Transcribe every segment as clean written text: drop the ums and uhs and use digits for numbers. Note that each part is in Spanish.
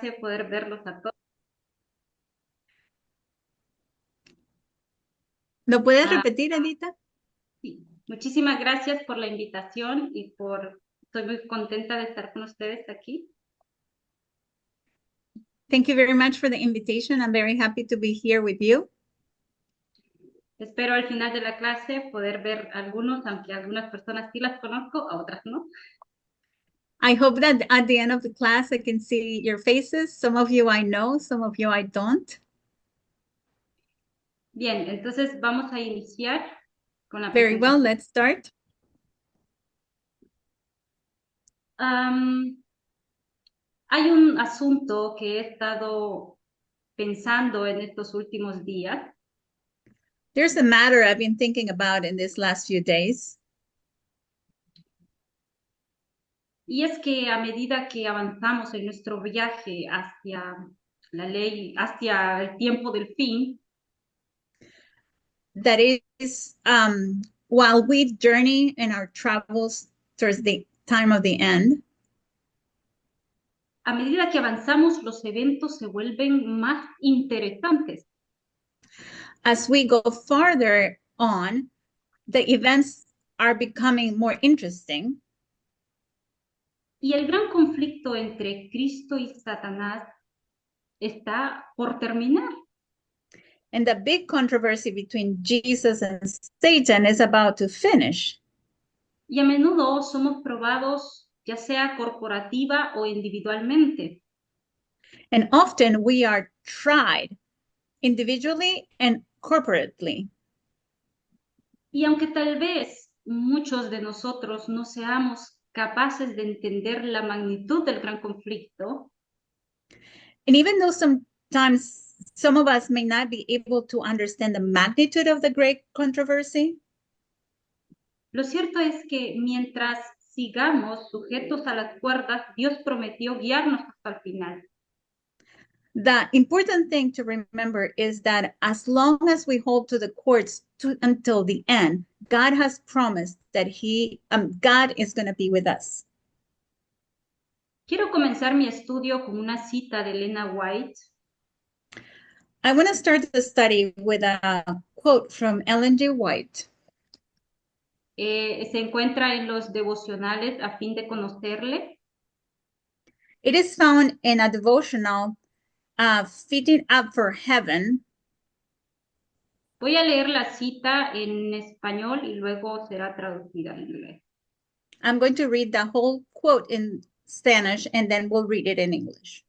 clase poder verlos a todos. ¿Lo puedes repetir, Edita? Sí. Muchísimas gracias por la invitación y estoy muy contenta de estar con ustedes aquí. Thank you very much for the invitation. I'm very happy to be here with you. Espero al final de la clase poder ver algunos, aunque algunas personas sí las conozco, a otras no. I hope that at the end of the class, I can see your faces. Some of you I know, some of you I don't. Bien, entonces vamos a iniciar con la Very well, presentación. let's start. Hay un asunto que he estado pensando en estos últimos días. There's a matter I've been thinking about in these last few days. Y es que a medida que avanzamos en nuestro viaje hacia la ley, hacia el tiempo del fin, That is, while we journey in our travels towards the time of the end, a medida que avanzamos, los eventos se vuelven más interesantes. as we go farther on, the events are becoming more interesting. Y el gran conflicto entre Cristo y Satanás está por terminar. And the big controversy between Jesus and Satan is about to finish. Y a menudo somos probados, ya sea corporativa o individualmente. And often we are tried individually and corporately. Y aunque tal vez muchos de nosotros no seamos capaces de entender la magnitud del gran conflicto, And even though sometimes some of us may not be able to understand the magnitude of the great controversy, lo cierto es que mientras sigamos sujetos a las cuerdas, Dios prometió guiarnos hasta el final. the important thing to remember is that as long as we hold to the cords until the end, God has promised that God is going to be with us. Quiero comenzar mi estudio con una cita de Elena White. I want to start the study with a quote from Ellen G. White. Se encuentra en los devocionales a fin de conocerle. It is found in a devotional, Fitting Up for Heaven. Voy a leer la cita en español y luego será traducida en inglés. I'm going to read the whole quote in Spanish and then we'll read it in English.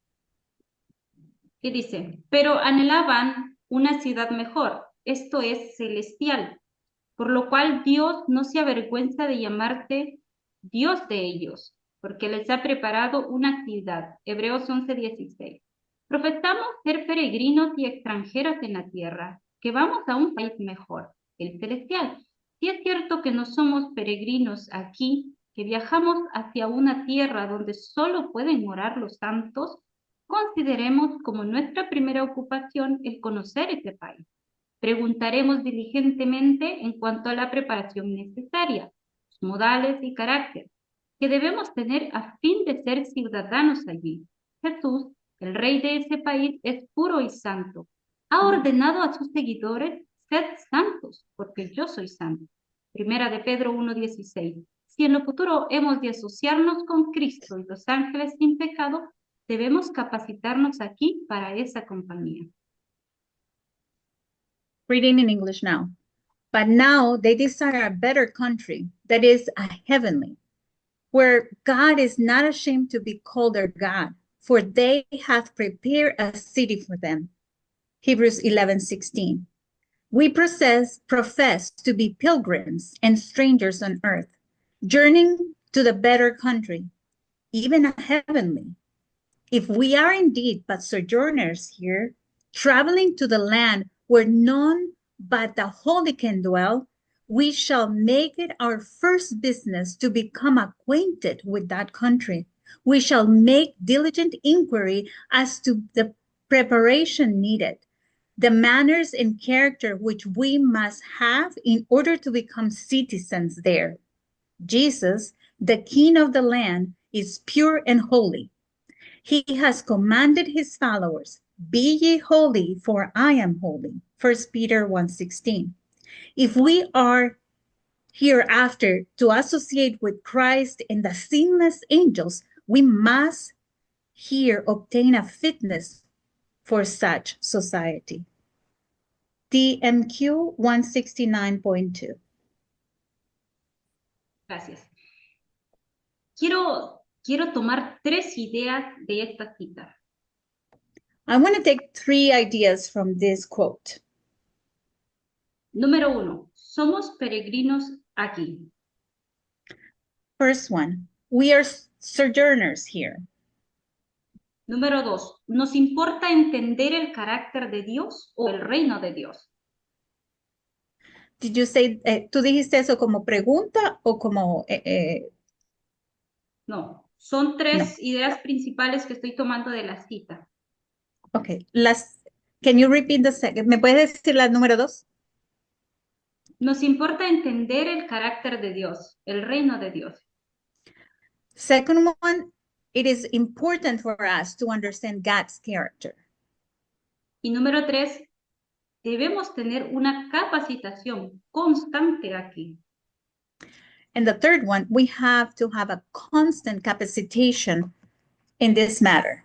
Y dice, pero anhelaban una ciudad mejor, esto es celestial, por lo cual Dios no se avergüenza de llamarte Dios de ellos, porque les ha preparado una ciudad. Hebreos 11:16. Profesamos ser peregrinos y extranjeros en la tierra, que vamos a un país mejor, el celestial. Si es cierto que no somos peregrinos aquí, que viajamos hacia una tierra donde solo pueden morar los santos, consideremos como nuestra primera ocupación el conocer ese país. Preguntaremos diligentemente en cuanto a la preparación necesaria, sus modales y carácter que debemos tener a fin de ser ciudadanos allí. Jesús, el rey de ese país, es puro y santo. Ha ordenado a sus seguidores, sed santos, porque yo soy santo. Primera de Pedro 1:16. Si en lo futuro hemos de asociarnos con Cristo y los ángeles sin pecado, debemos capacitarnos aquí para esa compañía. Reading in English now. But now they desire a better country, that is, a heavenly, where God is not ashamed to be called their God, for they have prepared a city for them. Hebrews 11:16. We profess to be pilgrims and strangers on earth, journeying to the better country, even a heavenly. If we are indeed but sojourners here, traveling to the land where none but the holy can dwell, we shall make it our first business to become acquainted with that country. We shall make diligent inquiry as to the preparation needed, the manners and character which we must have in order to become citizens there. Jesus, the King of the land, is pure and holy. He has commanded his followers, be ye holy, for I am holy. 1 Peter 1:16. If we are hereafter to associate with Christ and the sinless angels, we must here obtain a fitness for such society. TMQ 169.2. Gracias. Quiero tomar 3 ideas de esta cita. I want to take 3 ideas from this quote. Número 1, somos peregrinos aquí. First one, we are sojourners here. Número 2, ¿nos importa entender el carácter de Dios o el reino de Dios? Did you say, tú dijiste eso como pregunta o como... No, son 3 ideas principales que estoy tomando de la cita. Okay, can you repeat the second? ¿Me puedes decir la número 2? Nos importa entender el carácter de Dios, el reino de Dios. Second one, it is important for us to understand God's character. Y número 3, debemos tener una capacitación constante aquí. And the third one, we have to have a constant capacitation in this matter.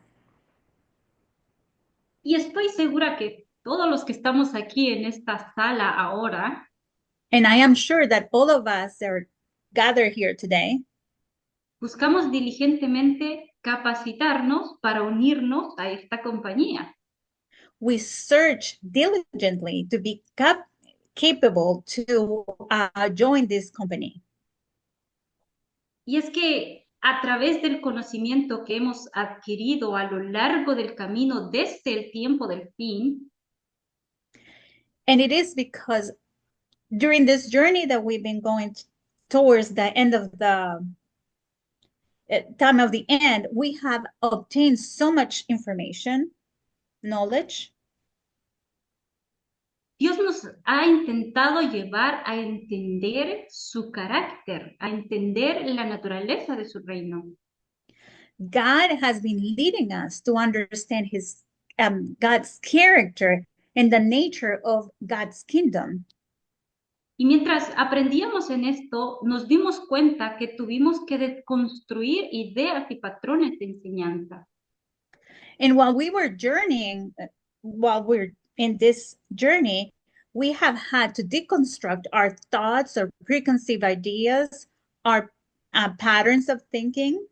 Y estoy segura que todos los que estamos aquí en esta sala ahora, And I am sure that all of us that are gathered here today, buscamos diligentemente capacitarnos para unirnos a esta compañía. we search diligently to be capable to join this company. Y es que a través del conocimiento que hemos adquirido a lo largo del camino desde el tiempo del fin, And it is because during this journey that we've been going towards the end of the time of the end, we have obtained so much information, knowledge. Dios nos ha intentado llevar a entender su carácter, a entender la naturaleza de su reino. God has been leading us to understand his God's character and the nature of God's kingdom. Y mientras aprendíamos en esto, nos dimos cuenta que tuvimos que deconstruir ideas y patrones de enseñanza. And while we were journeying, while we're in this journey, we have had to deconstruct our thoughts, our preconceived ideas, our patterns of thinking.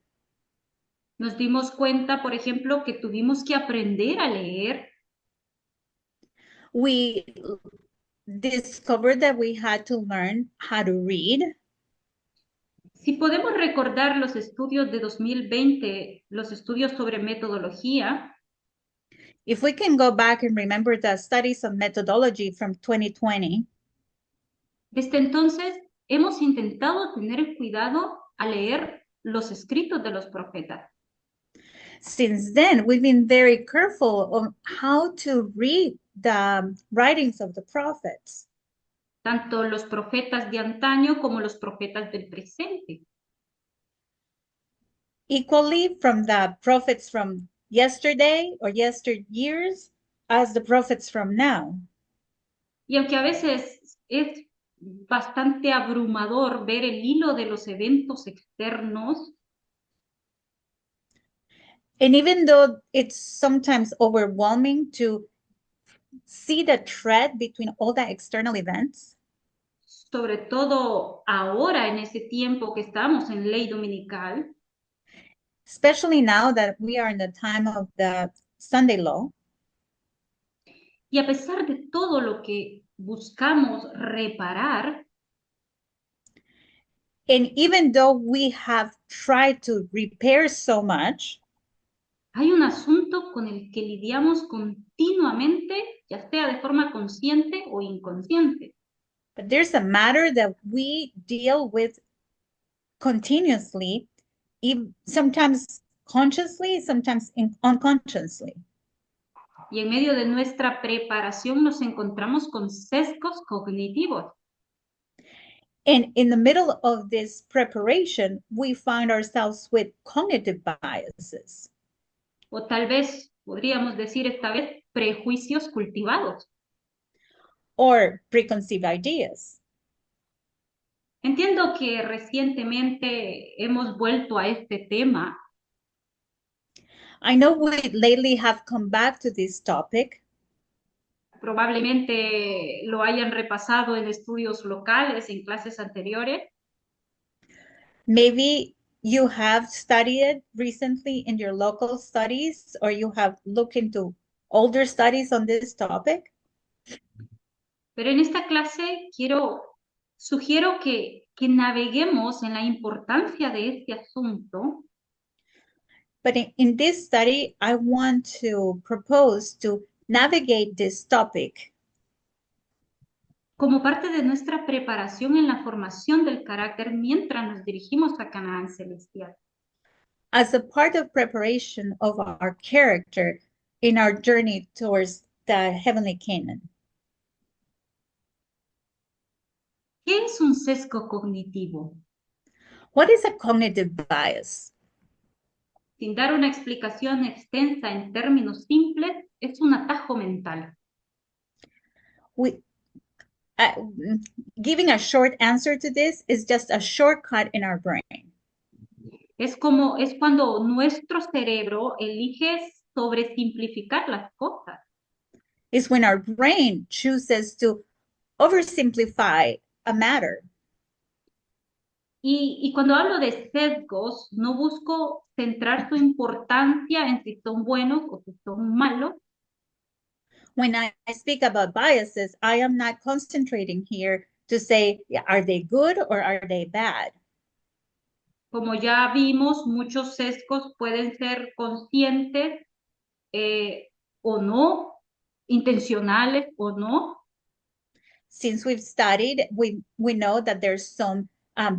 Nos dimos cuenta, por ejemplo, que tuvimos que aprender a leer. We discovered that we had to learn how to read. Si podemos recordar los estudios de 2020, los estudios sobre metodología, If we can go back and remember the studies of methodology from 2020, desde entonces hemos intentado tener cuidado a leer los escritos de los profetas. since then, we've been very careful on how to read the writings of the prophets, Tanto los profetas de antaño como los profetas del presente. equally from the prophets from yesterday or yesteryears as the prophets from now. Y aunque a veces es bastante abrumador ver el hilo de los eventos externos, And even though it's sometimes overwhelming to see the thread between all the external events, sobre todo ahora en ese tiempo que estamos en ley dominical, especially now that we are in the time of the Sunday law, y a pesar de todo lo que buscamos reparar, and even though we have tried to repair so much, hay un asunto con el que lidiamos continuamente, ya sea de forma consciente o inconsciente. but there's a matter that we deal with continuously, sometimes consciously, sometimes unconsciously. Y en medio de nuestra preparación nos encontramos con sesgos cognitivos. And in the middle of this preparation, we find ourselves with cognitive biases. o tal vez podríamos decir esta vez prejuicios cultivados. or preconceived ideas. Entiendo que recientemente hemos vuelto a este tema. I know we lately have come back to this topic. Probablemente lo hayan repasado en estudios locales, en clases anteriores. Maybe you have studied it recently in your local studies, or you have looked into older studies on this topic. Pero en esta clase sugiero que naveguemos en la importancia de este asunto But in this study, I want to propose to navigate this topic como parte de nuestra preparación en la formación del carácter mientras nos dirigimos a Canaán celestial. as a part of preparation of our character in our journey towards the heavenly Canaan. ¿Qué es un sesgo cognitivo? What is a cognitive bias? Sin dar una explicación extensa en términos simples, es un atajo mental. We, uh, Giving a short answer to this is just a shortcut in our brain. Es cuando nuestro cerebro elige sobresimplificar las cosas. Is when our brain chooses to oversimplify a matter. Y cuando hablo de sesgos, no busco centrar su importancia en si son buenos o si son malos. When I speak about biases, I am not concentrating here to say, are they good or are they bad? Como ya vimos, muchos sesgos pueden ser conscientes o no, intencionales o no. Since we've studied, we know that there's some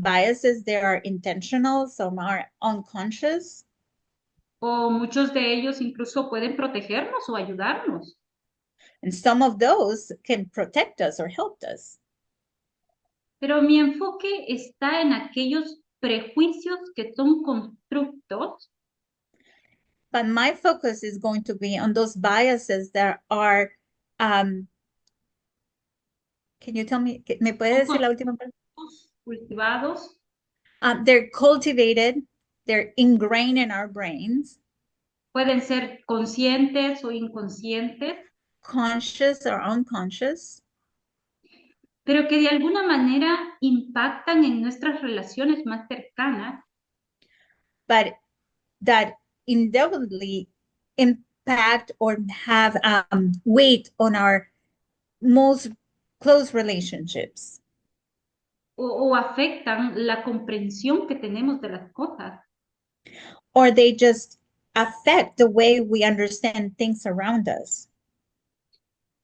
biases that are intentional, some are unconscious. O muchos de ellos incluso pueden protegernos o ayudarnos. And some of those can protect us or help us. Pero mi enfoque está en aquellos prejuicios que son constructos. But my focus is going to be on those biases that are, can you tell me, ¿me puede decir la última parte? Cultivados. They're cultivated, they're ingrained in our brains. Pueden ser conscientes o inconscientes. Conscious or unconscious. Pero que de alguna manera impactan en nuestras relaciones más cercanas. But that indelibly impact or have weight on our most close relationships. O afectan la comprensión que tenemos de las cosas. Or they just affect the way we understand things around us.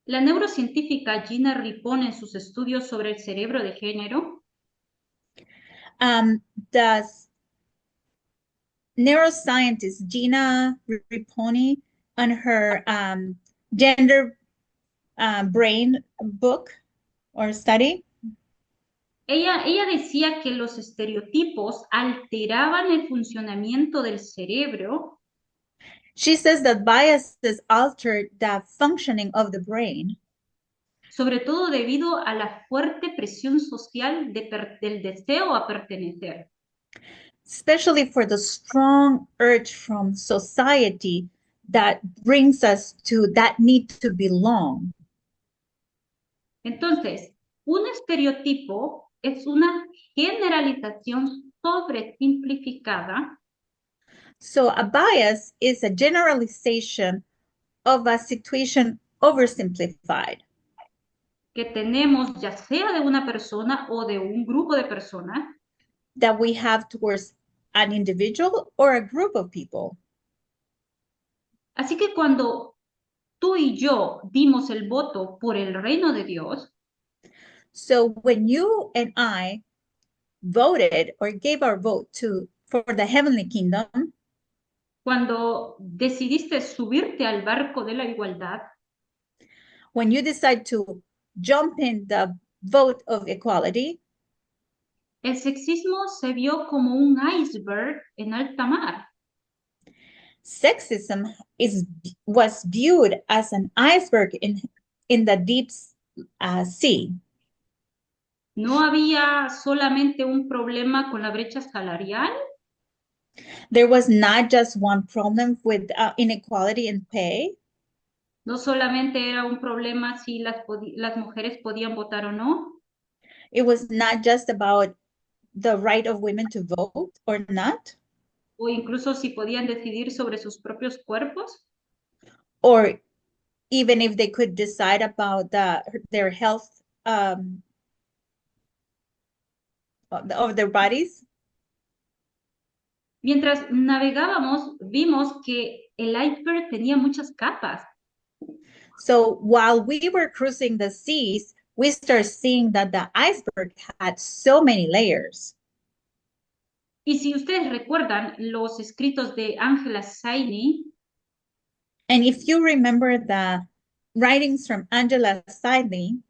La neurocientífica Gina Ripon en sus estudios sobre el cerebro de género The neuroscientist Gina Riponi on her gender brain book or study. Ella decía que los estereotipos alteraban el funcionamiento del cerebro. She says that biases alter the functioning of the brain. Sobre todo debido a la fuerte presión social del deseo a pertenecer. Especially for the strong urge from society that brings us to that need to belong. Entonces, un estereotipo es una generalización sobresimplificada. So a bias is a generalization of a situation oversimplified. Que tenemos ya sea de una persona o de un grupo de personas. That we have towards an individual or a group of people. Así que cuando tú y yo dimos el voto por el reino de Dios, so when you and I voted or gave our vote for the heavenly kingdom, cuando decidiste subirte al barco de la igualdad, when you decide to jump in the vote of equality, el sexismo se vio como un iceberg en alta mar. sexism was viewed as an iceberg in the deep sea. ¿No había solamente un problema con la brecha salarial? There was not just one problem with inequality in pay. ¿No solamente era un problema si las mujeres podían votar o no? It was not just about the right of women to vote or not, ¿O incluso si podían decidir sobre sus propios cuerpos? or even if they could decide about their health of their bodies. Mientras navegábamos, vimos que el iceberg tenía muchas capas. So while we were cruising the seas, we started seeing that the iceberg had so many layers. Y si ustedes recuerdan los escritos de Angela Saini, And if you remember the writings from Angela Sidley,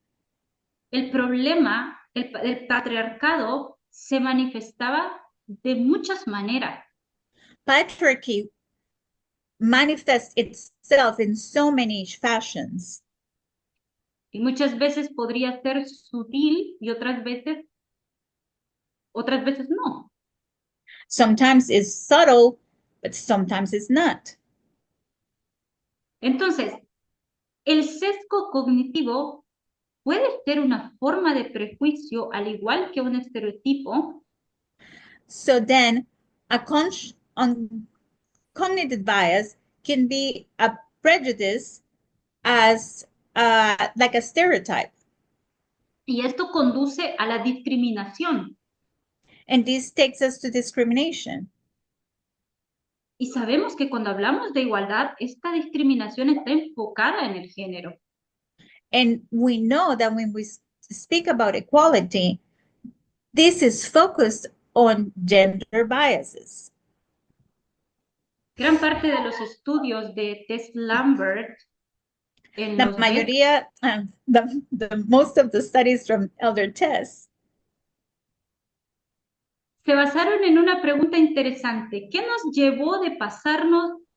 el problema, el patriarcado se manifestaba de muchas maneras. patriarchy manifests itself in so many fashions. Y muchas veces podría ser sutil y otras veces no. Sometimes it's subtle, but sometimes it's not. Entonces, el sesgo cognitivo puede ser una forma de prejuicio al igual que un estereotipo. So then cognitive bias can be a prejudice as like a stereotype. Y esto conduce a la discriminación. And this takes us to discrimination. Y sabemos que cuando hablamos de igualdad, esta discriminación está enfocada en el género. And we know that when we speak about equality, this is focused on gender biases. Gran parte de los estudios de Tess Lambert en La los mayoría, most of the studies from Elder Tess se basaron en una pregunta interesante. ¿Qué nos llevó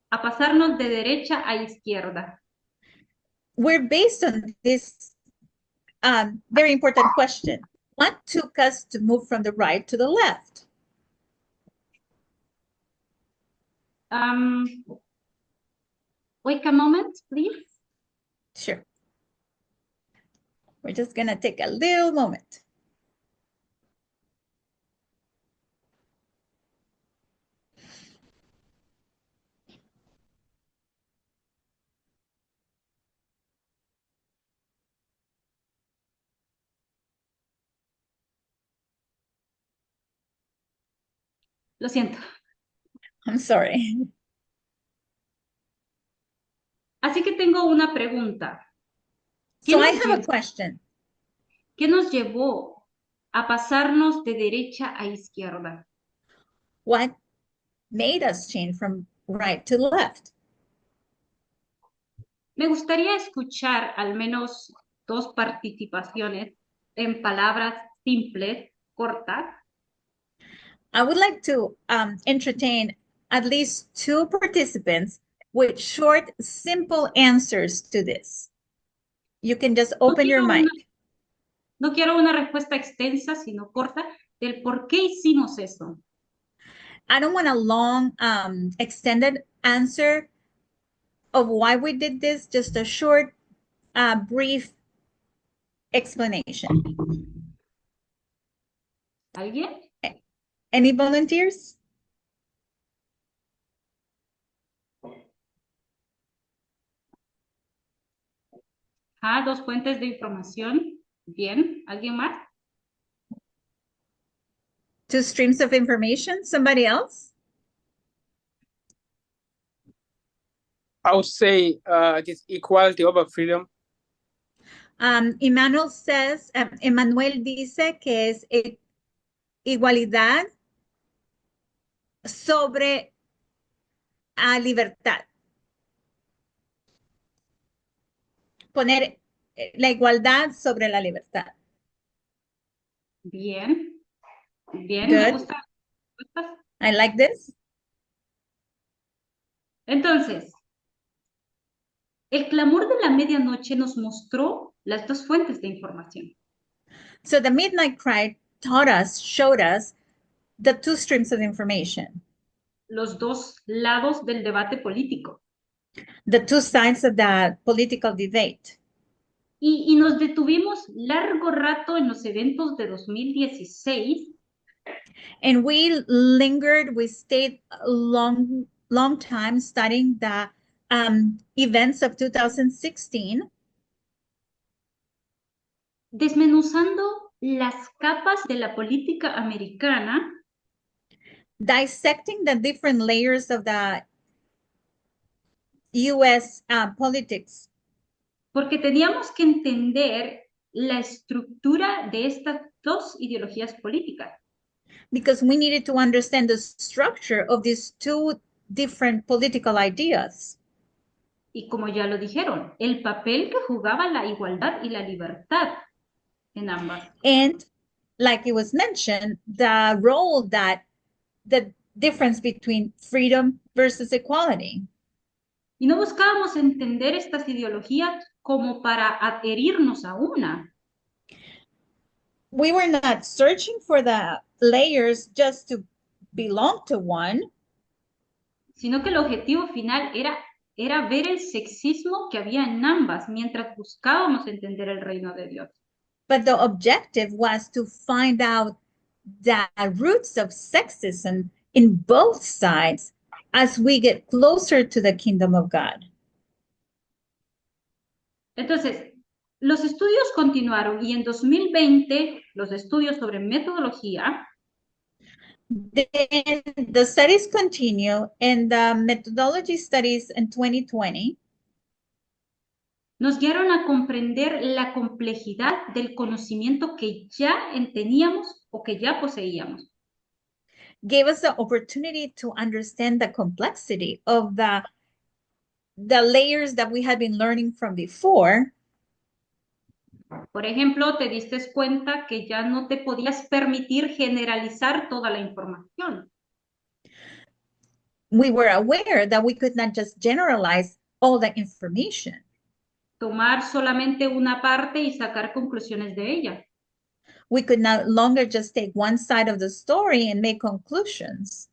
a pasarnos de derecha a izquierda? were based on this very important question. What took us to move from the right to the left? Wait a moment, please. Sure. We're just gonna take a little moment. Lo siento. I'm sorry. Así que tengo una pregunta. So I have a question. ¿Qué nos llevó a pasarnos de derecha a izquierda? What made us change from right to left? Me gustaría escuchar al menos dos participaciones en palabras simples, cortas. I would like to entertain at least two participants with short, simple answers to this. You can just open your mic. No quiero una respuesta extensa, sino corta, del por qué hicimos eso. I don't want a long, extended answer of why we did this, just a short, brief explanation. ¿Alguien? Any volunteers? Dos fuentes de información. Bien. ¿Alguien más? Two streams of information. Somebody else? I would say this equality over freedom. Emmanuel dice que es igualdad sobre libertad. Poner la igualdad sobre la libertad. Bien. Bien, Good. me gusta. I like this. Entonces, el clamor de la medianoche nos mostró las dos fuentes de información. So the midnight cry showed us the two streams of information, Los dos lados del debate político. the two sides of the political debate. Y nos detuvimos largo rato en los eventos de 2016. And we stayed a long time studying the events of 2016, desmenuzando las capas de la política americana, dissecting the different layers of the US politics, porque teníamos que entender la estructura de estas dos ideologías políticas. because we needed to understand the structure of these two different political ideas. Y como ya lo dijeron, el papel que jugaba la igualdad y la libertad en ambas. And like it was mentioned, the role that the difference between freedom versus equality. Y no buscábamos entender estas ideologías como para adherirnos a una. We were not searching for the layers just to belong to one, Sino que el objetivo final era ver el sexismo que había en ambas mientras buscábamos entender el reino de Dios. but the objective was to find out the roots of sexism in both sides as we get closer to the kingdom of God. Entonces, los estudios continuaron y en 2020 los estudios sobre metodología Then the studies continue, and the methodology studies in 2020 nos guiaron a comprender la complejidad del conocimiento que ya teníamos o que ya poseíamos. gave us the opportunity to understand the complexity of the layers that we had been learning from before. Por ejemplo, te diste cuenta que ya no te podías permitir generalizar toda la información. We were aware that we could not just generalize all the information. Tomar solamente una parte y sacar conclusiones de ella. We could no longer just take one side of the story and make conclusions.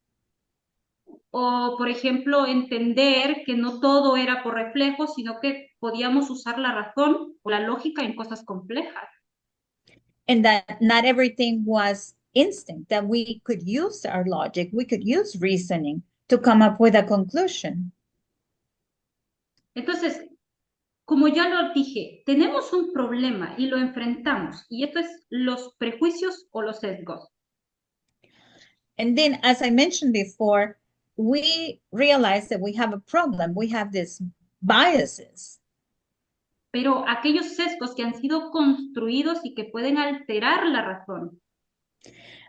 O, por ejemplo, entender que no todo era por reflejo, sino que podíamos usar la razón o la lógica en cosas complejas. And that not everything was instinct, that we could use our logic, we could use reasoning to come up with a conclusion. Entonces, como ya lo dije, tenemos un problema y lo enfrentamos, y esto es los prejuicios o los sesgos. And then, as I mentioned before, we realize that we have a problem. We have these biases. Pero aquellos sesgos que han sido construidos y que pueden alterar la razón.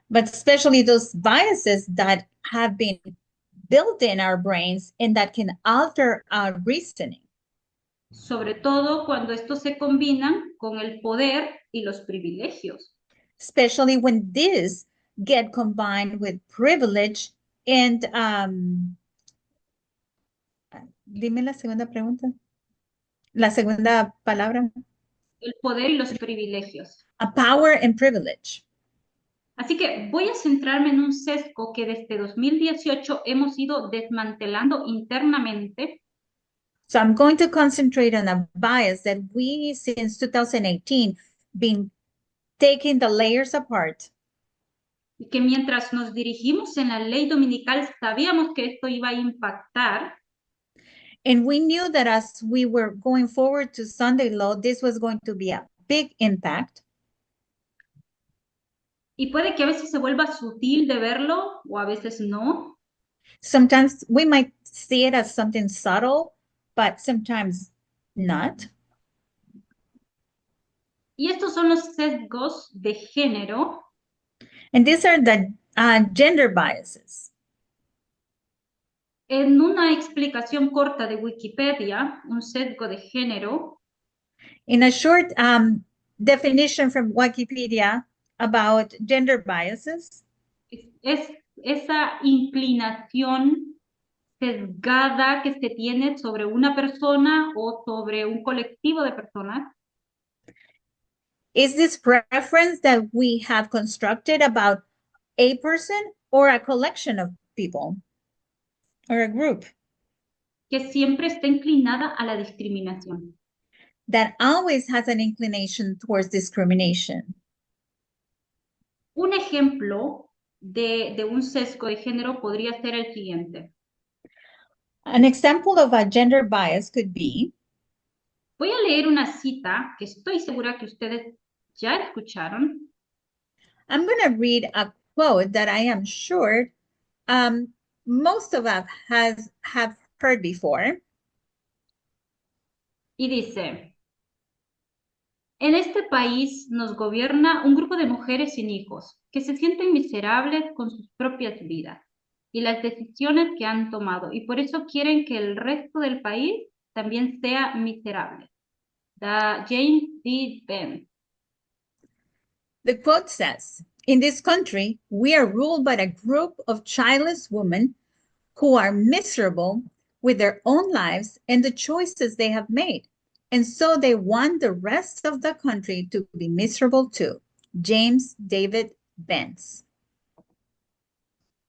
But especially those biases that have been built in our brains and that can alter our reasoning. Sobre todo cuando estos se combinan con el poder y los privilegios. Especially when these get combined with privilege and dime la segunda pregunta. La segunda palabra. El poder y los privilegios. A power and privilege. Así que voy a centrarme en un sesgo que desde 2018 hemos ido desmantelando internamente. So I'm going to concentrate on a bias that we, since 2018, been taking the layers apart. Y que mientras nos dirigimos en la ley dominical sabíamos que esto iba a impactar. And we knew that as we were going forward to Sunday law, this was going to be a big impact. Y puede que a veces se vuelva sutil de verlo o a veces no. Sometimes we might see it as something subtle, but sometimes not. Y estos son los sesgos de género. And these are the gender biases. En una explicación corta de Wikipedia, un sesgo de género In a short definition from Wikipedia about gender biases, es esa inclinación sesgada que se tiene sobre una persona o sobre un colectivo de personas. Is this preference that we have constructed about a person or a collection of people or a group Que siempre está inclinada a la discriminación. that always has an inclination towards discrimination? Un ejemplo de un sesgo de género podría ser el siguiente. An example of a gender bias could be, Voy a leer una cita que estoy segura que ustedes ya escucharon. I'm going to read a quote that I am sure most of us have heard before. Y dice, en este país nos gobierna un grupo de mujeres sin hijos que se sienten miserables con sus propias vidas y las decisiones que han tomado y por eso quieren que el resto del país también sea miserable. James D. Benz. The quote says, in this country, we are ruled by a group of childless women who are miserable with their own lives and the choices they have made. And so they want the rest of the country to be miserable too. James David Benz.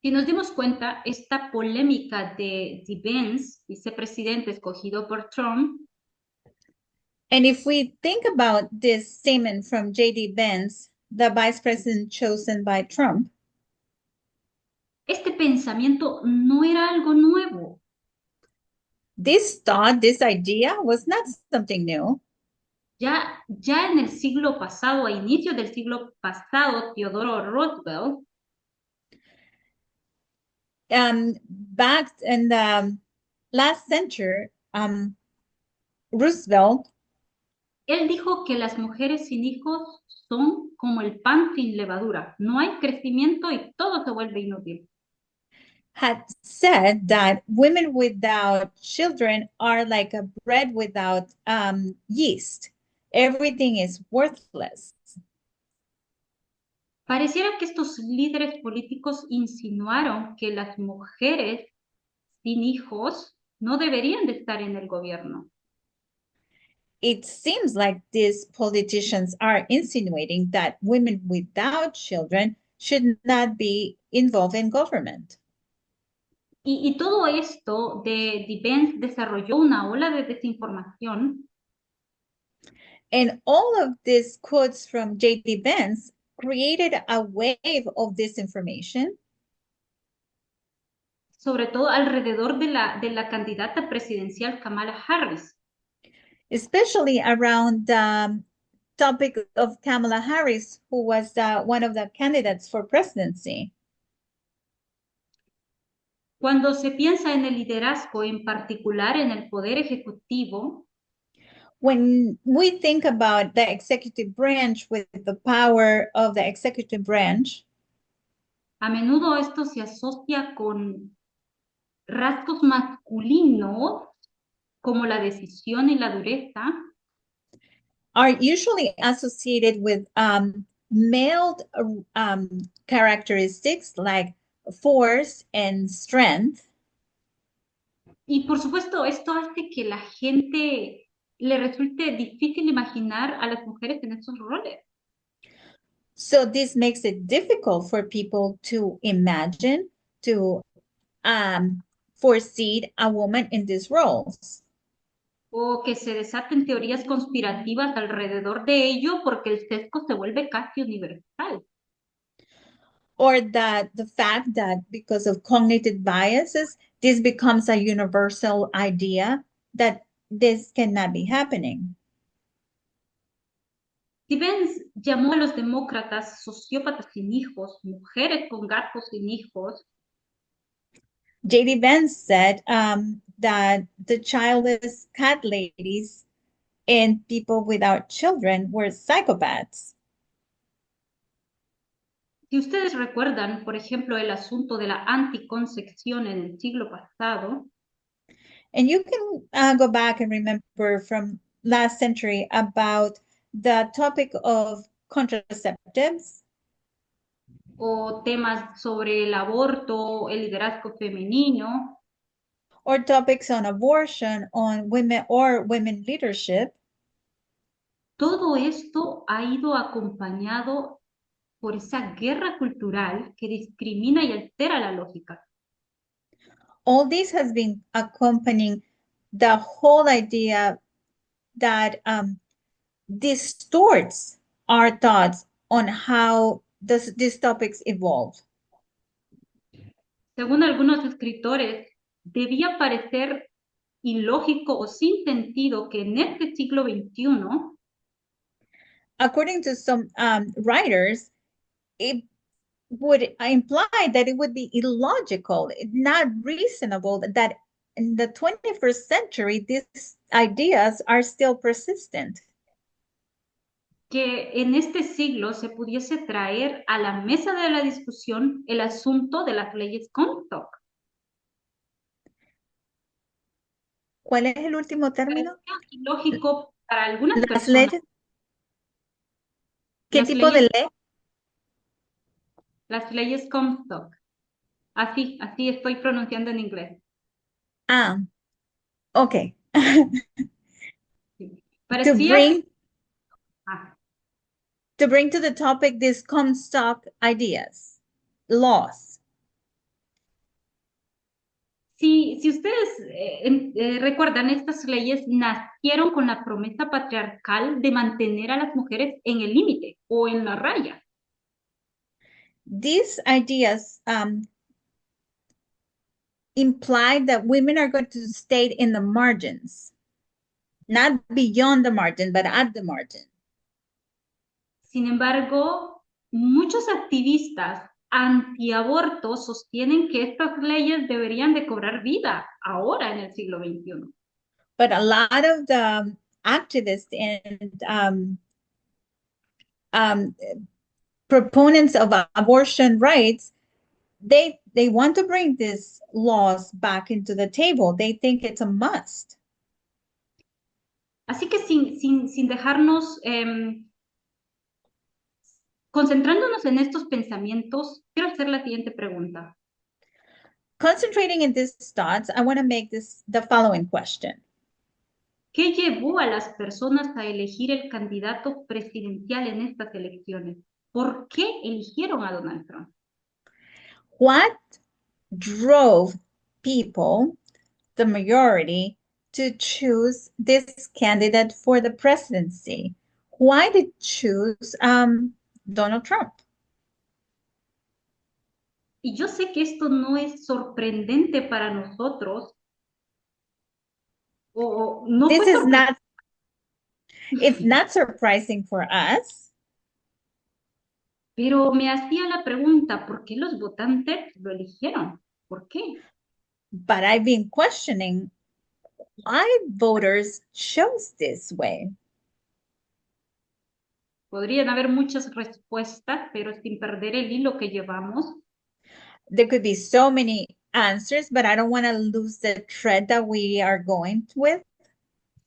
Si nos dimos cuenta, esta polémica de Benz, vicepresidente escogido por Trump, And if we think about this statement from J.D. Vance, the vice president chosen by Trump, este pensamiento no era algo nuevo. this thought, this idea was not something new. Ya en el siglo pasado, a inicios del siglo pasado, Theodore Roosevelt Back in the last century, Roosevelt, él dijo que las mujeres sin hijos son como el pan sin levadura. No hay crecimiento y todo se vuelve inútil. had said that women without children are like a bread without yeast. Everything is worthless. Pareciera que estos líderes políticos insinuaron que las mujeres sin hijos no deberían de estar en el gobierno. It seems like these politicians are insinuating that women without children should not be involved in government. Y todo esto de Vance desarrolló una ola de desinformación. And all of these quotes from J.D. Vance created a wave of disinformation, Sobre todo alrededor de la candidata presidencial Kamala Harris. especially around the topic of Kamala Harris, who was one of the candidates for presidency. Cuando se piensa en el liderazgo, en particular en el poder ejecutivo, when we think about the executive branch with the power of the executive branch, a menudo esto se asocia con rasgos masculinos como la decisión y la dureza, are usually associated with male characteristics like force and strength. y por supuesto esto hace que la gente le resulte difícil imaginar a las mujeres en esos roles. So this makes it difficult for people to imagine, to foresee a woman in these roles. O que se desaten teorías conspirativas alrededor de ello porque el sesgo se vuelve casi universal. Or that the fact that because of cognitive biases, this becomes a universal idea that this cannot be happening. Stevens llamó a los demócratas sociópatas sin hijos, mujeres con gatos sin hijos. J.D. Vance said that the childless cat ladies and people without children were psychopaths. Si ustedes recuerdan, por ejemplo, el asunto de la anticoncepción en el siglo pasado, and you can go back and remember from last century about the topic of contraceptives, o temas sobre el aborto, el liderazgo femenino, or topics on abortion, on women or women leadership, todo esto ha ido acompañado por esa guerra cultural que discrimina y altera la lógica. all this has been accompanying the whole idea that distorts our thoughts on how these topics evolve. Según algunos escritores, debía parecer ilógico o sin sentido que en este siglo XXI According to some writers, it would imply that it would be illogical, not reasonable that in the 21st century, these ideas are still persistent. que en este siglo se pudiese traer a la mesa de la discusión el asunto de las leyes Comstock. ¿Cuál es el último término? Parecía ilógico para algunas Las personas. leyes. ¿Qué Las tipo de leyes, ley? las leyes Comstock. Así estoy pronunciando en inglés. Ah, okay. Sí. to Parecía bring ah, to bring to the topic these Comstock ideas, laws. si ustedes recuerdan, estas leyes nacieron con la promesa patriarcal de mantener a las mujeres en el límite o en la raya. These ideas imply that women are going to stay in the margins, not beyond the margin, but at the margin. Sin embargo, muchos activistas antiaborto sostienen que estas leyes deberían de cobrar vida ahora en el siglo XXI. But a lot of the activists and proponents of abortion rights, they want to bring these laws back into the table. They think it's a must. Así que sin dejarnos, concentrándonos en estos pensamientos, quiero hacer la siguiente pregunta. Concentrating in these thoughts, I want to make the following question. ¿Qué llevó a las personas a elegir el candidato presidencial en estas elecciones? ¿Por qué eligieron a Donald Trump? What drove people, the majority, to choose this candidate for the presidency? Why did choose Donald Trump? Y yo sé que esto no es sorprendente para nosotros, o no This fue is sorprendente. it's not surprising for us, Pero me hacía la pregunta, ¿por qué los votantes lo eligieron? ¿Por qué? but I've been questioning why voters chose this way. Podrían haber muchas respuestas, pero sin perder el hilo que llevamos, There could be so many answers, but I don't want to lose the thread that we are going with.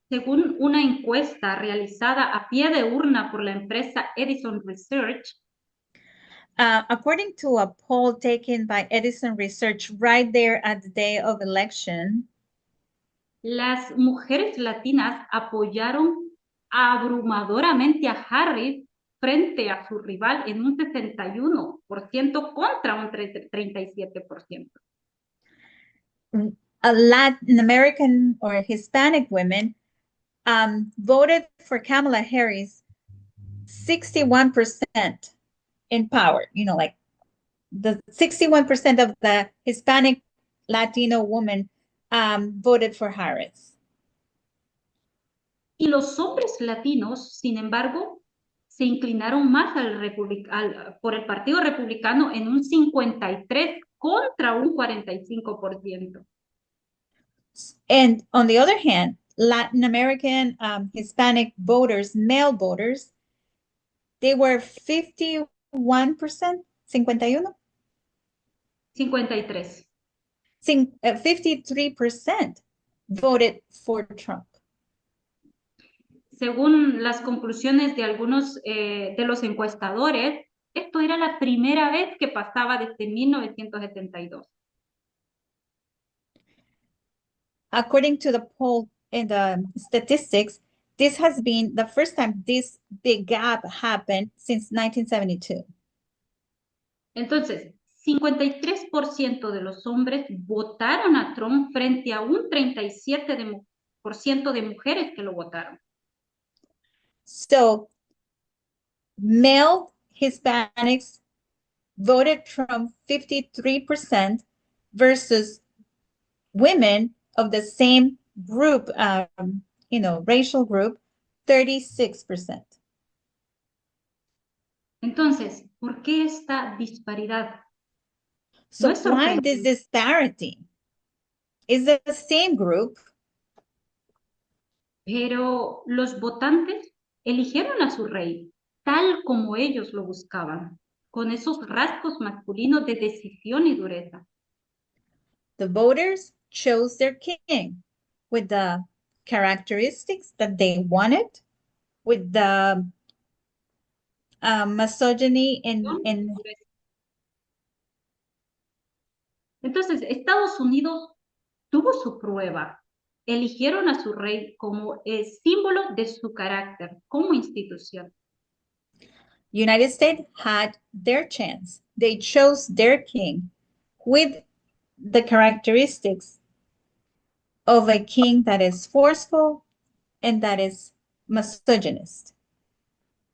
según una encuesta realizada a pie de urna por la empresa Edison Research, According to a poll taken by Edison Research right there at the day of election, las mujeres latinas apoyaron abrumadoramente a Harris frente a su rival en un 61% contra un 37%. Latin American or Hispanic women voted for Kamala Harris 61% in power. You know, like the 61% of the Hispanic Latino women voted for Harris. Y los hombres latinos, sin embargo, se inclinaron más por el Partido Republicano en un 53 contra un 45%. And on the other hand, Latin American Hispanic voters, male voters, they were 51%, 51? 53. 53% voted for Trump. Según las conclusiones de algunos de los encuestadores, esto era la primera vez que pasaba desde 1972. according to the poll and the statistics, this has been the first time this big gap happened since 1972. Entonces, 53% de los hombres votaron a Trump frente a un 37% de mujeres que lo votaron. So male Hispanics voted Trump 53% versus women of the same group, racial group, 36%. Entonces, ¿por qué esta disparidad? So No es why this sorprendente, disparity? Is it the same group? pero los votantes eligieron a su rey tal como ellos lo buscaban, con esos rasgos masculinos de decisión y dureza. The voters chose their king with the characteristics that they wanted, with the misogyny and Entonces, Estados Unidos tuvo su prueba. Eligieron a su rey como el símbolo de su carácter como institución. United States had their chance. They chose their king with the characteristics of a king that is forceful and that is misogynist.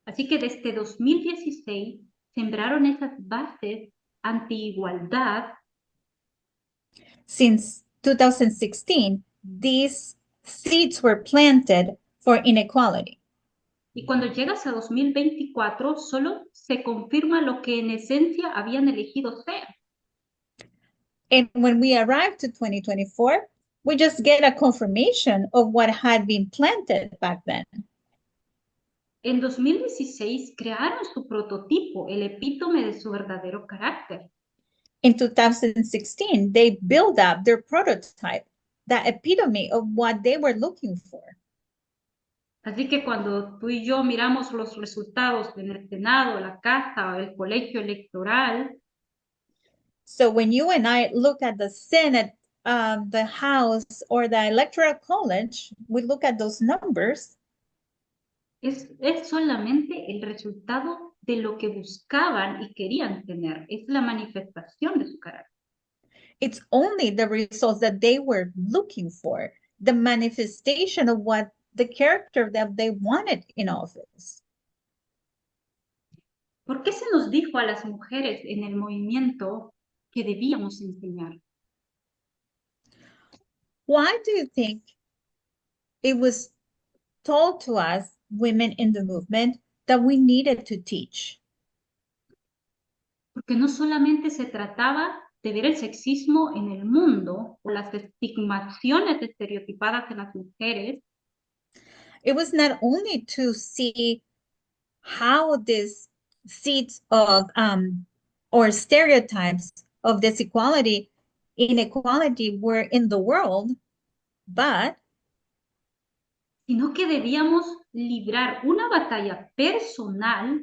Así que desde 2016 sembraron esas bases anti-igualdad. Since 2016, these seeds were planted for inequality. Y cuando llegas a 2024, solo se confirma lo que en esencia habían elegido ser. And when we arrive to 2024, we just get a confirmation of what had been planted back then. En 2016 crearon su prototipo, el epítome de su verdadero carácter. In 2016, they built up their prototype, the epitome of what they were looking for. Así que cuando tú y yo miramos los resultados en el Senado, la Casa o el colegio electoral, So when you and I look at the Senate, the House, or the Electoral College, we look at those numbers. es solamente el resultado de lo que buscaban y querían tener. Es la manifestación de su carácter. It's only the results that they were looking for, the manifestation of what the character that they wanted in office. ¿Por qué se nos dijo a las mujeres en el movimiento que debíamos enseñar? Why do you think it was told to us, women in the movement, that we needed to teach? Porque no solamente se trataba de ver el sexismo en el mundo o las estigmaciones estereotipadas en las mujeres, It was not only to see how these seeds of or stereotypes of this inequality were in the world, but sino que debíamos librar una batalla personal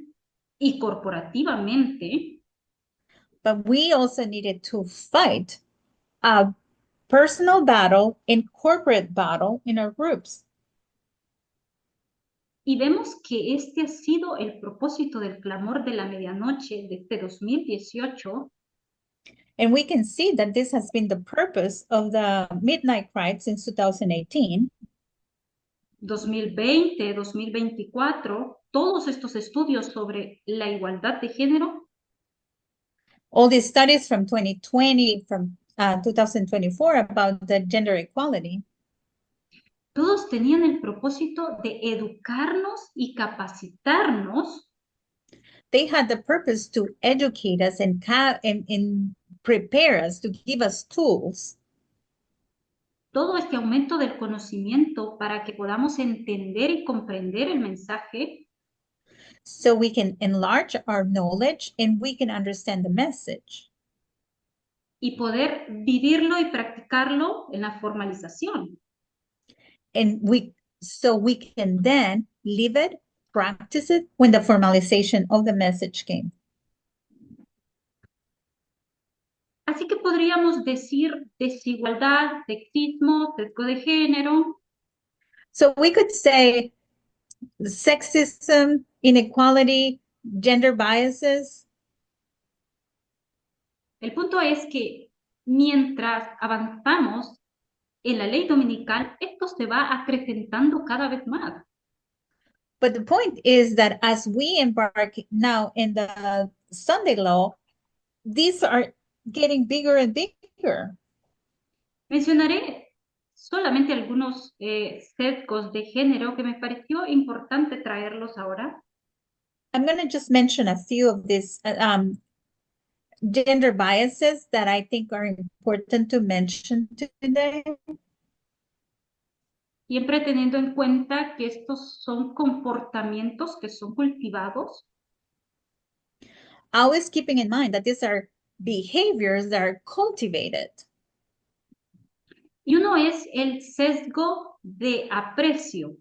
y corporativamente we also needed to fight a personal battle and corporate battle in our groups. y vemos que este ha sido el propósito del clamor de la medianoche desde 2018. And we can see that this has been the purpose of the Midnight Cry since 2018. 2020, 2024, todos estos estudios sobre la igualdad de género All these studies from 2020, from 2024 about the gender equality, todos tenían el propósito de educarnos y capacitarnos they had the purpose to educate us and prepare us, to give us tools, todo este aumento del conocimiento para que podamos entender y comprender el mensaje so we can enlarge our knowledge and we can understand the message. y poder vivirlo y practicarlo en la formalización. And so we can then live it, practice it when the formalization of the message came. Así que podríamos decir desigualdad, sexismo, sesgo de género. So we could say sexism, inequality, gender biases. El punto es que mientras avanzamos en la ley dominical, esto se va acrecentando cada vez más. But the point is that as we embark now in the Sunday law, these are getting bigger and bigger. Mencionaré solamente algunos sesgos de género que me pareció importante traerlos ahora. I'm going to just mention a few of these gender biases that I think are important to mention today. Siempre teniendo en cuenta que estos son comportamientos que son cultivados. Always keeping in mind that these are behaviors that are cultivated. Y uno es el sesgo de aprecio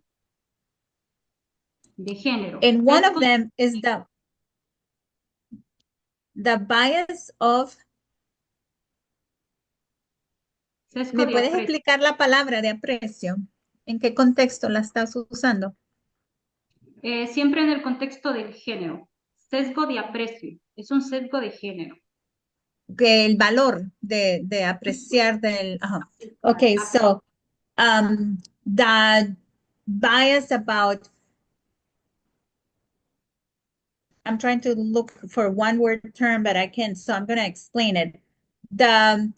de género. And one of Sesgo- them is the bias of. Sesgo ¿Me de puedes aprecio. explicar la palabra de aprecio? ¿En qué contexto la estás usando? Siempre en el contexto del género. Sesgo de aprecio. Es un sesgo de género. Que el valor de apreciar del. Okay, so the bias about. I'm trying to look for one word term, but I can't, so I'm going to explain it. The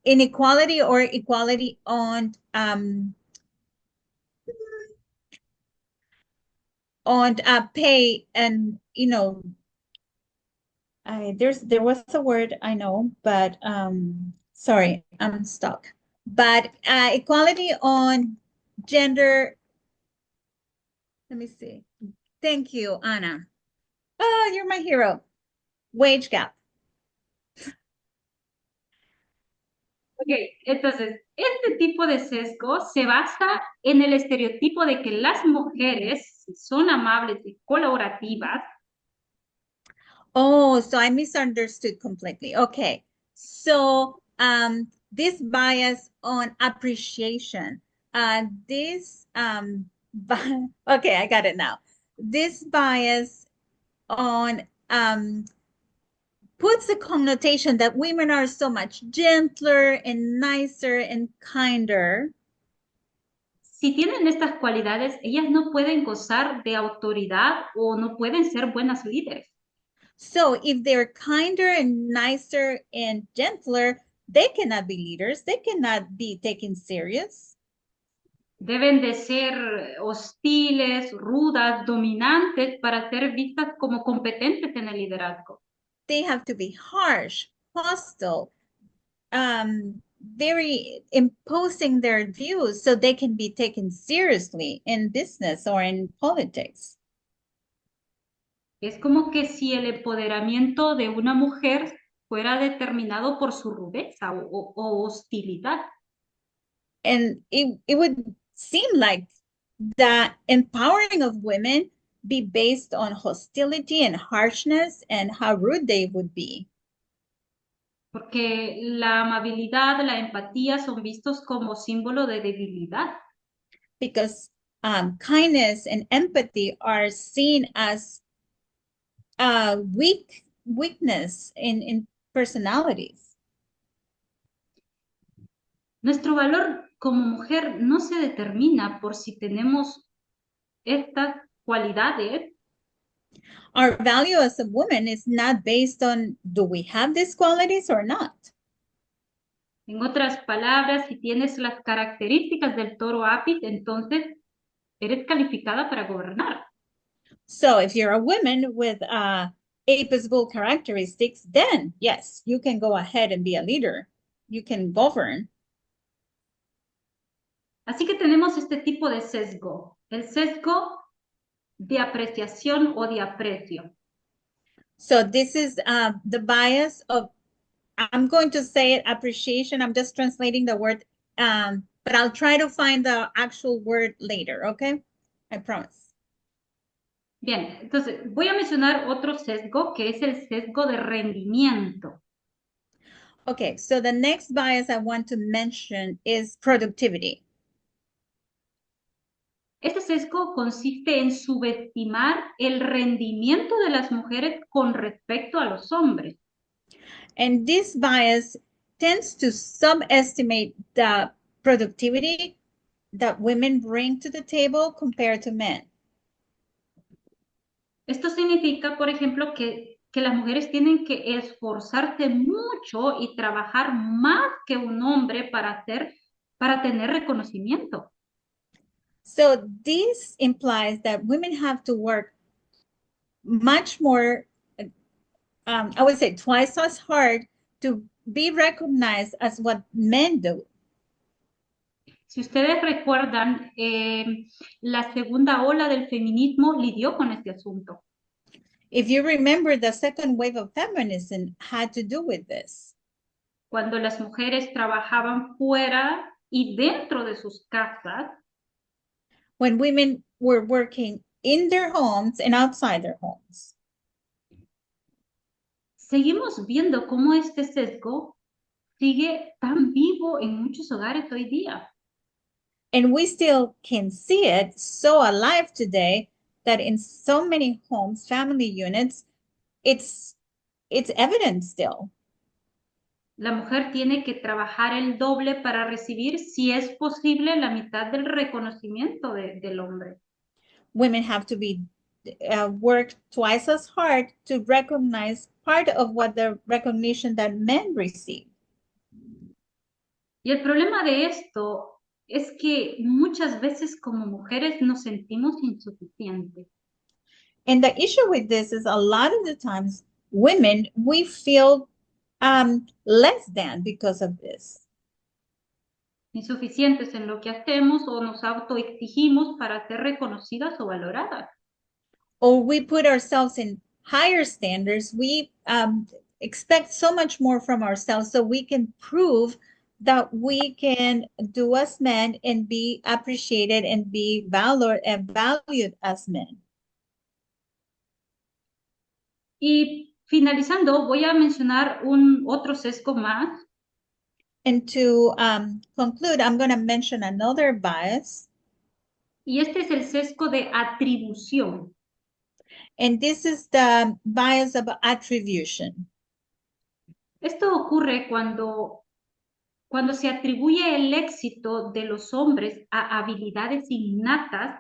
inequality or equality on pay, and there was a word I know, but sorry, I'm stuck. But equality on gender. Let me see. Thank you, Anna. Oh, you're my hero. Wage gap. Ok, entonces, este tipo de sesgo se basa en el estereotipo de que las mujeres, si son amables y colaborativas, Oh, so I misunderstood completely. Okay. So this bias on appreciation, this okay, I got it now. This bias on puts the connotation that women are so much gentler and nicer and kinder. si tienen estas cualidades, ellas no pueden gozar de autoridad o no pueden ser buenas líderes. So if they're kinder and nicer and gentler, they cannot be leaders. They cannot be taken serious. Deben de ser hostiles, rudas, dominantes para ser vistas como competentes en el liderazgo. They have to be harsh, hostile, very imposing their views so they can be taken seriously in business or in politics. Es como que si el empoderamiento de una mujer fuera determinado por su rudeza o hostilidad. And it would seem like the empowering of women be based on hostility and harshness and how rude they would be. Porque la amabilidad, la empatía son vistos como símbolo de debilidad. Because kindness and empathy are seen as weakness in personalities. Nuestro valor como mujer no se determina por si tenemos estas cualidades. Our value as a woman is not based on do we have these qualities or not. En otras palabras, si tienes las características del toro Apis, entonces eres calificada para gobernar. So if you're a woman with Apis bull characteristics, then yes, you can go ahead and be a leader. You can govern. Así que tenemos este tipo de sesgo, el sesgo de apreciación o de aprecio. So this is the bias of, I'm going to say it, appreciation. I'm just translating the word, but I'll try to find the actual word later, okay? I promise. Bien, entonces voy a mencionar otro sesgo que es el sesgo de rendimiento. Okay, so the next bias I want to mention is productivity. Este sesgo consiste en subestimar el rendimiento de las mujeres con respecto a los hombres. And this bias tends to subestimate the productivity that women bring to the table compared to men. Esto significa, por ejemplo, que las mujeres tienen que esforzarse mucho y trabajar más que un hombre para tener reconocimiento. So this implies that women have to work much more, I would say twice as hard to be recognized as what men do. Si ustedes recuerdan, la segunda ola del feminismo lidió con este asunto. If you remember, the second wave of feminism had to do with this. Cuando las mujeres trabajaban fuera y dentro de sus casas, When women were working in their homes and outside their homes. seguimos viendo cómo este sesgo sigue tan vivo en muchos hogares hoy día. And we still can see it so alive today that in so many homes, family units, it's evident still. La mujer tiene que trabajar el doble para recibir, si es posible, la mitad del reconocimiento del hombre. Women have to be work twice as hard to recognize part of what the recognition that men receive. Y el problema de esto es que muchas veces como mujeres nos sentimos insuficientes. And the issue with this is a lot of the times women, we feel less than because of this. Insuficientes en lo que hacemos o nos autoexigimos para ser reconocidas o valoradas. Or we put ourselves in higher standards. We expect so much more from ourselves so we can prove that we can do as men and be appreciated and be valued as men. Y finalizando, voy a mencionar otro sesgo más. And to conclude, I'm going to mention another bias. Y este es el sesgo de atribución. And this is the bias of attribution. Esto ocurre cuando se atribuye el éxito de los hombres a habilidades innatas.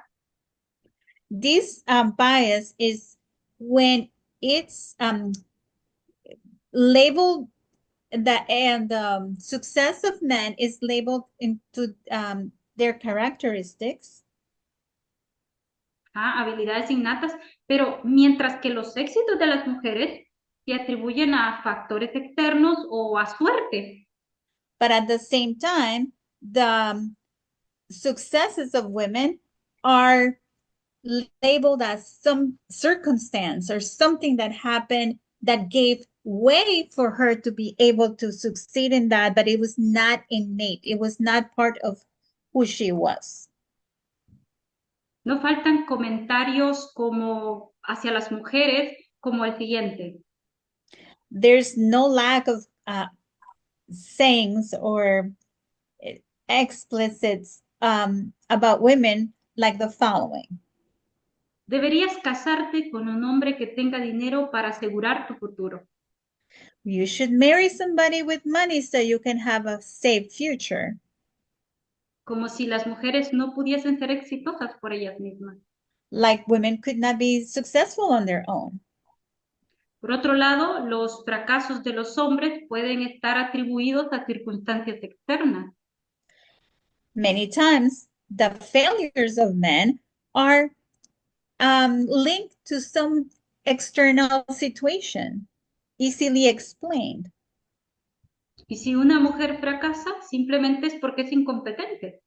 This bias is when it's labeled the success of men is labeled into their characteristics. Habilidades innatas, pero mientras que los éxitos de las mujeres se atribuyen a factores externos o a suerte. But at the same time, the successes of women are labeled as some circumstance or something that happened that gave way for her to be able to succeed in that, but it was not innate. It was not part of who she was. No faltan comentarios como hacia las mujeres, como el siguiente. There's no lack of sayings or explicits about women like the following. Deberías casarte con un hombre que tenga dinero para asegurar tu futuro. You should marry somebody with money so you can have a safe future. Como si las mujeres no pudiesen ser exitosas por ellas mismas. Like women could not be successful on their own. Por otro lado, los fracasos de los hombres pueden estar atribuidos a circunstancias externas. Many times, the failures of men are linked to some external situation, easily explained. Y si una mujer fracasa, simplemente es porque es incompetente.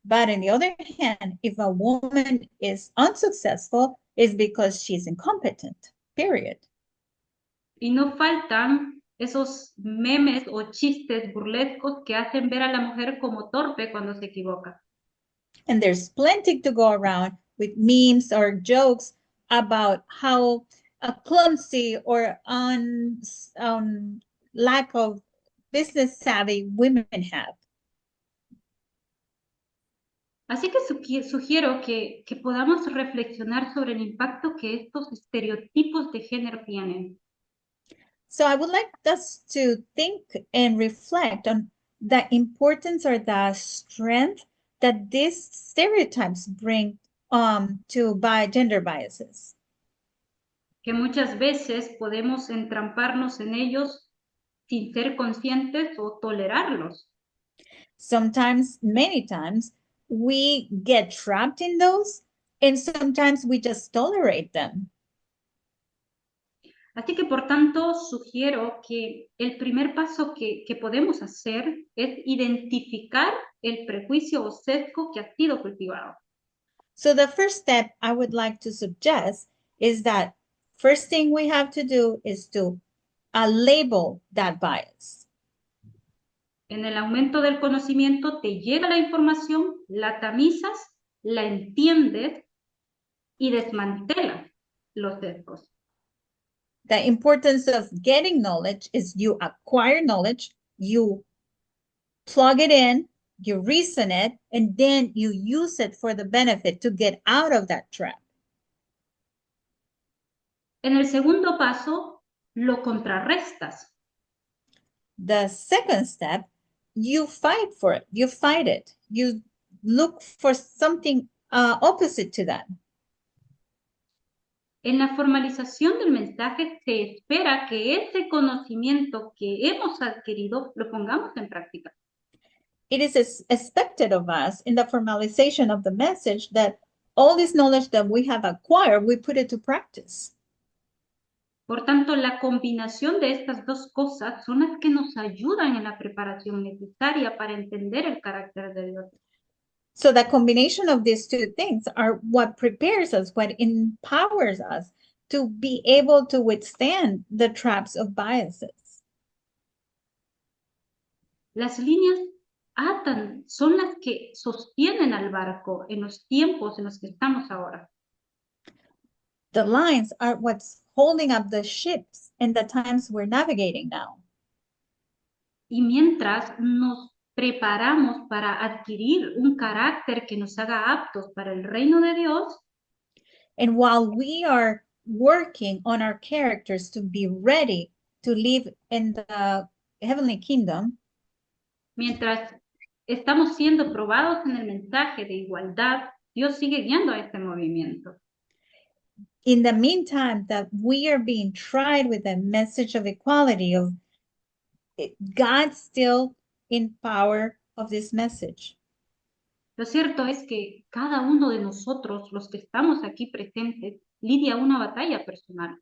But on the other hand, if a woman is unsuccessful, it's because she's incompetent, period. Y no faltan esos memes o chistes burlescos que hacen ver a la mujer como torpe cuando se equivoca. And there's plenty to go around with memes or jokes about how clumsy or lack of business savvy women have. Así que sugiero que podamos reflexionar sobre el impacto que estos estereotipos de género tienen. So I would like us to think and reflect on the importance or the strength that these stereotypes bring to gender biases. Que muchas veces podemos entramparnos en ellos sin ser conscientes o tolerarlos. Sometimes, many times, we get trapped in those, and sometimes we just tolerate them. Así que, por tanto, sugiero que el primer paso que podemos hacer es identificar el prejuicio o sesgo que ha sido cultivado. So the first step I would like to suggest is that first thing we have to do is to label that bias. En el aumento del conocimiento te llega la información, la tamizas, la entiendes y desmantelas los sesgos. The importance of getting knowledge is you acquire knowledge, you plug it in, you reason it, and then you use it for the benefit to get out of that trap. En el segundo paso, lo contrarrestas. The second step, you fight for it, you fight it, you look for something opposite to that. En la formalización del mensaje se espera que ese conocimiento que hemos adquirido lo pongamos en práctica. It is expected of us in the formalization of the message that all this knowledge that we have acquired, we put it to practice. Por tanto, la combinación de estas dos cosas son las que nos ayudan en la preparación necesaria para entender el carácter de Dios. So the combination of these two things are what prepares us, what empowers us to be able to withstand the traps of biases. Las líneas atan, son las que sostienen al barco en los tiempos en los que estamos ahora. The lines are what's holding up the ships in the times we're navigating now. Y mientras nos preparamos para adquirir un carácter que nos haga aptos para el reino de Dios, and while we are working on our characters to be ready to live in the heavenly kingdom, mientras estamos siendo probados en el mensaje de igualdad, Dios sigue guiando a este movimiento. in the meantime that we are being tried with the message of equality, of God still in power of this message. Lo cierto es que cada uno de nosotros, los que estamos aquí presentes, lidia una batalla personal.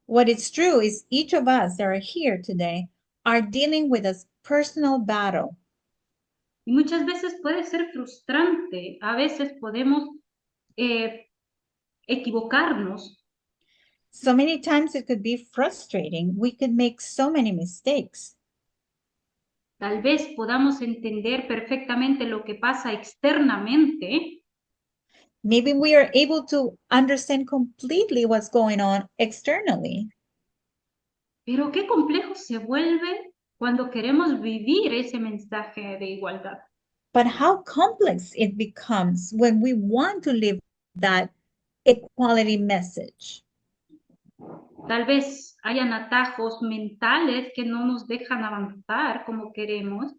What is true is each of us that are here today are dealing with a personal battle. Y muchas veces puede ser frustrante, a veces podemos equivocarnos. So many times it could be frustrating. We could make so many mistakes. Tal vez podamos entender perfectamente lo que pasa externamente, Maybe we are able to understand completely what's going on externally. pero qué complejo se vuelve cuando queremos vivir ese mensaje de igualdad. But how complex it becomes when we want to live that equality message. Tal vez hayan atajos mentales que no nos dejan avanzar como queremos.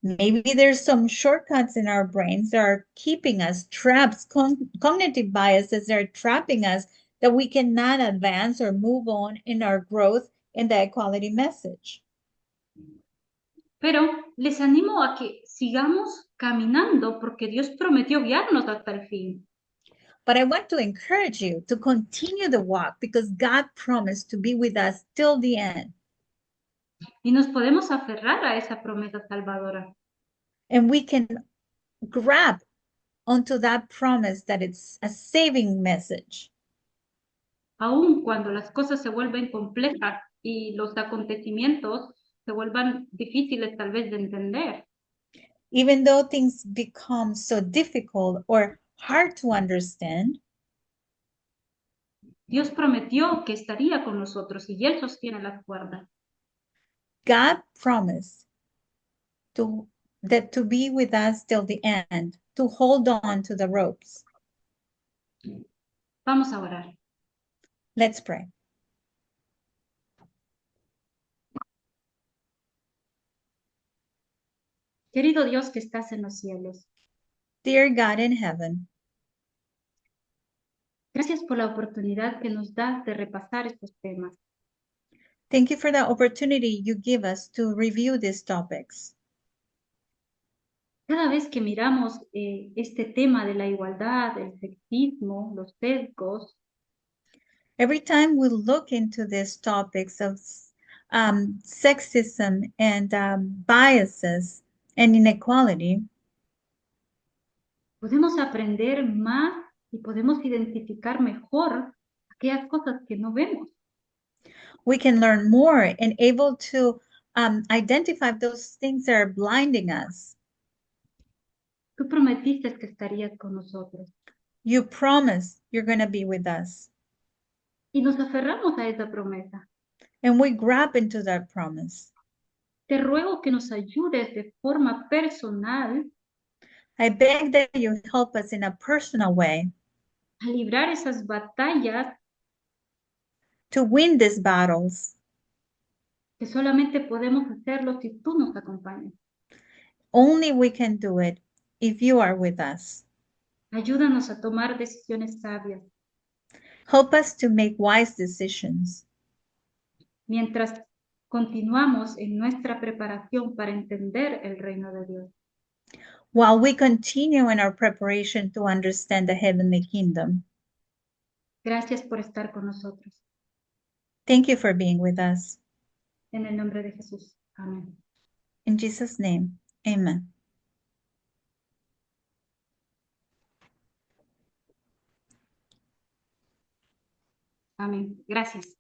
Maybe there's some shortcuts in our brains that are keeping us trapped, cognitive biases that are trapping us, that we cannot advance or move on in our growth in the equality message. Pero les animo a que sigamos caminando porque Dios prometió guiarnos hasta el fin. But I want to encourage you to continue the walk because God promised to be with us till the end. Y nos podemos aferrar a esa promesa salvadora. And we can grab onto that promise that it's a saving message. Aun cuando las cosas se vuelven complejas y los acontecimientos se vuelvan difíciles tal vez de entender. Even though things become so difficult or hard to understand, Dios prometió que estaría con nosotros y Él sostiene las cuerdas. God promised to be with us till the end, to hold on to the ropes. Vamos a orar. Let's pray. Querido Dios que estás en los cielos, Dear God in heaven, gracias por la oportunidad que nos das de repasar estos temas. thank you for the opportunity you give us to review these topics. Cada vez que miramos este tema de la igualdad, el sexismo, los sesgos, Every time we look into these topics of sexism and biases and inequality, podemos aprender más y podemos identificar mejor aquellas cosas que no vemos. we can learn more and able to identify those things that are blinding us. Tú prometiste que estarías con nosotros You promise you're going to be with us. y nos aferramos a esa promesa. And we grab into that promise. Te ruego que nos ayudes de forma personal I beg that you help us in a personal way a librar esas batallas to win these battles. que solamente podemos hacerlo si tú nos acompañas. Only we can do it if you are with us. Ayúdanos a tomar decisiones sabias Help us to make wise decisions mientras continuamos en nuestra preparación para entender el reino de Dios. while we continue in our preparation to understand the heavenly kingdom. Gracias por estar con nosotros. Thank you for being with us. En el nombre de Jesús. Amén. In Jesus' name, amen. Amén. Gracias.